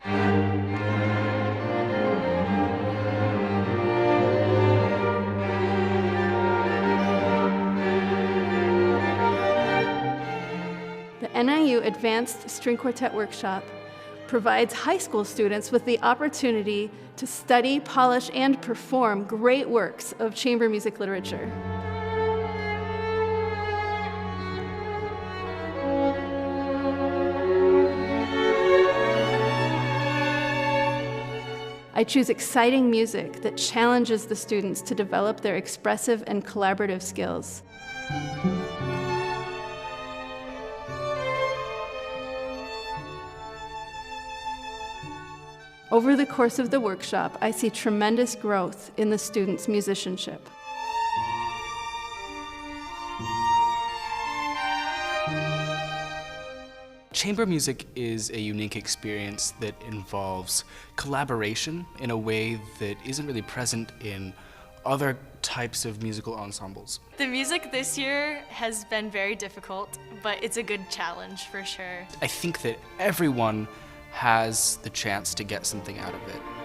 The NIU Advanced String Quartet Workshop provides high school students with the opportunity to study, polish, and perform great works of chamber music literature. I choose exciting music that challenges the students to develop their expressive and collaborative skills. Over the course of the workshop, I see tremendous growth in the students' musicianship. Chamber music is a unique experience that involves collaboration in a way that isn't really present in other types of musical ensembles. The music this year has been very difficult, but it's a good challenge for sure. I think that everyone has the chance to get something out of it.